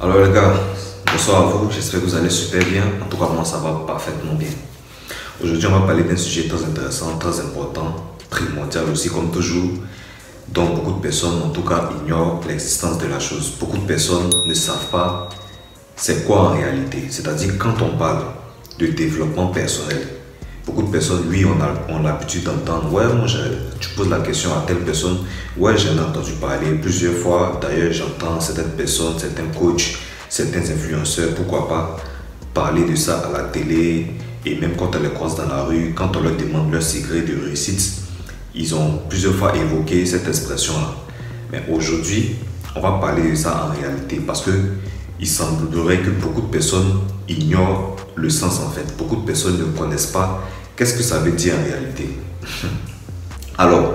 Alors les gars, bonsoir à vous, j'espère que vous allez super bien. En tout cas, moi ça va parfaitement bien. Aujourd'hui, on va parler d'un sujet très intéressant, très important, primordial aussi comme toujours, dont beaucoup de personnes en tout cas ignorent l'existence de la chose. Beaucoup de personnes ne savent pas c'est quoi en réalité. C'est-à-dire quand on parle de développement personnel, beaucoup de personnes, oui, on a l'habitude d'entendre, ouais, moi tu poses la question à telle personne, ouais, j'en ai entendu parler plusieurs fois. D'ailleurs, j'entends certaines personnes, certains coachs, certains influenceurs, pourquoi pas, parler de ça à la télé. Et même quand on les croise dans la rue, quand on leur demande leur secret de réussite, ils ont plusieurs fois évoqué cette expression-là. Mais aujourd'hui, on va parler de ça en réalité parce que il semblerait que beaucoup de personnes ignorent le sens en fait. Beaucoup de personnes ne connaissent pas qu'est-ce que ça veut dire en réalité. Alors,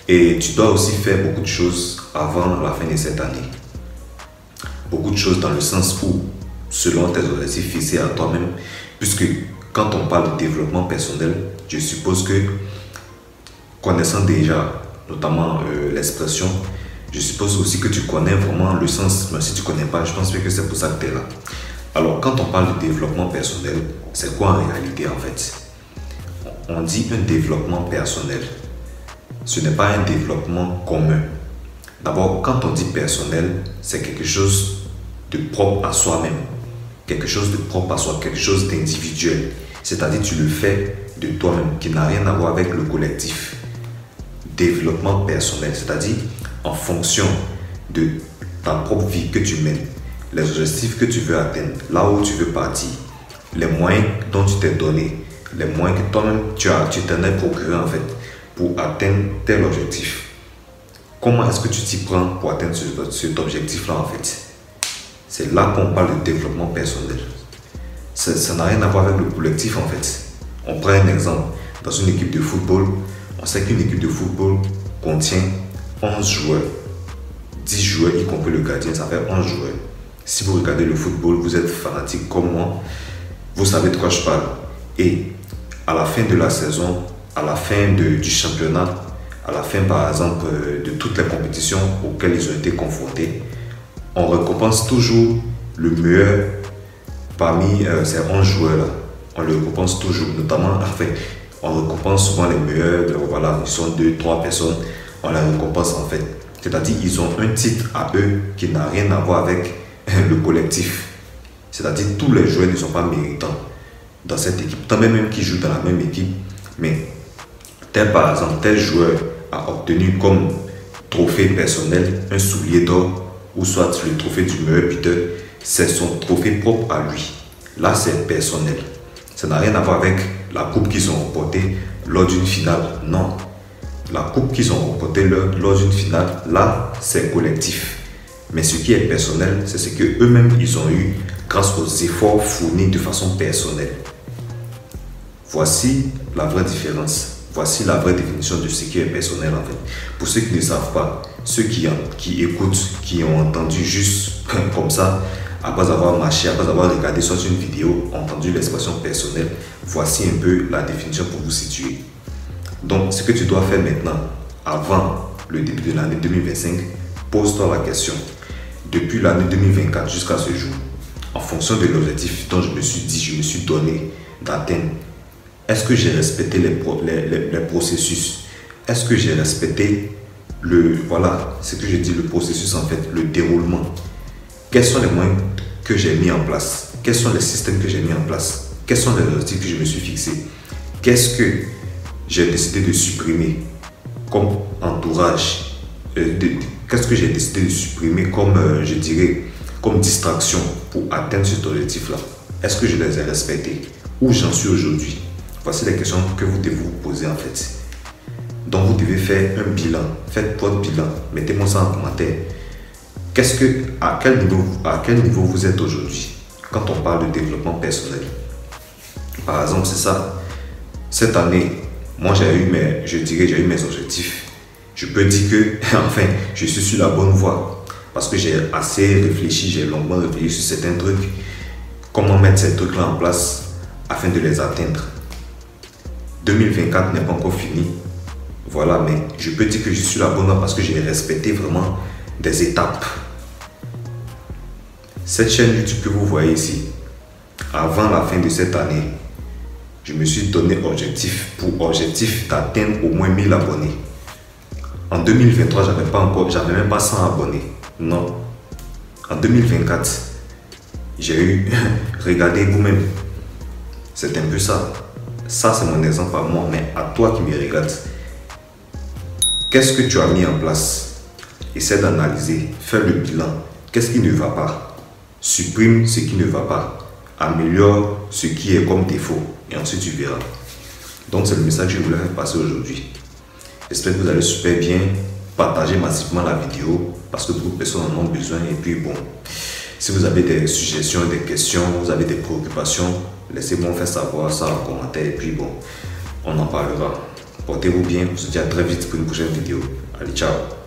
et tu dois aussi faire beaucoup de choses avant la fin de cette année. Beaucoup de choses dans le sens où, selon tes objectifs fixés à toi-même, puisque quand on parle de développement personnel, je suppose que, connaissant déjà, notamment l'expression, je suppose aussi que tu connais vraiment le sens, mais si tu ne connais pas, je pense que c'est pour ça que tu es là. Alors, quand on parle de développement personnel, c'est quoi en réalité en fait? On dit un développement personnel. Ce n'est pas un développement commun. D'abord, quand on dit personnel, c'est quelque chose de propre à soi-même. Quelque chose de propre à soi, quelque chose d'individuel. C'est-à-dire tu le fais de toi-même, qui n'a rien à voir avec le collectif. Développement personnel, c'est-à-dire en fonction de ta propre vie que tu mènes, les objectifs que tu veux atteindre, là où tu veux partir, les moyens dont tu t'es donné, les moyens que toi-même tu t'en es procuré en fait pour atteindre tel objectif. Comment est-ce que tu t'y prends pour atteindre cet objectif-là en fait? C'est là qu'on parle de développement personnel. Ça n'a rien à voir avec le collectif en fait. On prend un exemple. Dans une équipe de football, on sait qu'une équipe de football contient 11 joueurs. 10 joueurs, y compris le gardien, ça fait 11 joueurs. Si vous regardez le football, vous êtes fanatique comme moi, vous savez de quoi je parle. Et à la fin de la saison, à la fin du championnat, à la fin par exemple de toutes les compétitions auxquelles ils ont été confrontés, on récompense toujours le meilleur parmi ces 11 joueurs-là. On le récompense toujours, notamment, enfin, on récompense souvent les meilleurs, voilà, ils sont 2-3 personnes, on les récompense en fait. C'est-à-dire ils ont un titre à eux qui n'a rien à voir avec le collectif. C'est-à-dire tous les joueurs ne sont pas méritants dans cette équipe. Tant même qui jouent dans la même équipe, mais tel par exemple, tel joueur a obtenu comme trophée personnel un soulier d'or ou soit le trophée du meilleur buteur, c'est son trophée propre à lui. Là, c'est personnel. Ça n'a rien à voir avec la coupe qu'ils ont remportée lors d'une finale. Non. La coupe qu'ils ont remportée lors d'une finale, là, c'est collectif. Mais ce qui est personnel, c'est ce qu'eux-mêmes, ils ont eu grâce aux efforts fournis de façon personnelle. Voici la vraie différence. Voici la vraie définition de ce qui est personnel en fait. Pour ceux qui ne savent pas, ceux qui écoutent, qui ont entendu juste comme ça, après avoir marché, après avoir regardé soit une vidéo, entendu l'expression personnelle, voici un peu la définition pour vous situer. Donc, ce que tu dois faire maintenant, avant le début de l'année 2025, pose-toi la question. Depuis l'année 2024 jusqu'à ce jour, en fonction de l'objectif dont je me suis dit, je me suis donné d'atteindre, est-ce que j'ai respecté les processus? Est-ce que j'ai respecté voilà, ce que je dis, le processus en fait, le déroulement? Quels sont les moyens que j'ai mis en place? Quels sont les systèmes que j'ai mis en place? Quels sont les objectifs que je me suis fixés? Qu'est-ce que j'ai décidé de supprimer comme entourage? Qu'est-ce que j'ai décidé de supprimer comme, je dirais, comme distraction pour atteindre cet objectif-là? Est-ce que je les ai respectés? Où j'en suis aujourd'hui? Voici les questions que vous devez vous poser en fait. Donc vous devez faire un bilan. Faites votre bilan. Mettez-moi ça en commentaire. À quel niveau vous êtes aujourd'hui quand on parle de développement personnel? Par exemple, c'est ça. Cette année, moi j'ai eu mes objectifs. Je peux dire que, enfin, je suis sur la bonne voie. Parce que j'ai assez réfléchi, j'ai longuement réfléchi sur certains trucs. Comment mettre ces trucs-là en place afin de les atteindre. 2024 n'est pas encore fini. Voilà, mais je peux dire que je suis la bonne voie parce que j'ai respecté vraiment des étapes. Cette chaîne YouTube que vous voyez ici, avant la fin de cette année, je me suis donné pour objectif d'atteindre au moins 1000 abonnés. En 2023, j'avais même pas 100 abonnés. Non. En 2024, j'ai eu, regardez vous-même, c'est un peu ça. Ça, c'est mon exemple à moi, mais à toi qui me regardes, qu'est-ce que tu as mis en place? Essaie d'analyser, fais le bilan. Qu'est-ce qui ne va pas? Supprime ce qui ne va pas. Améliore ce qui est comme défaut. Et ensuite, tu verras. Donc, c'est le message que je voulais faire passer aujourd'hui. J'espère que vous allez super bien. Partagez massivement la vidéo parce que beaucoup de personnes en ont besoin. Et puis, bon, si vous avez des suggestions, des questions, vous avez des préoccupations, laissez-moi faire savoir ça en commentaire. Et puis, bon, on en parlera. Portez-vous bien. On se dit à très vite pour une prochaine vidéo. Allez, ciao!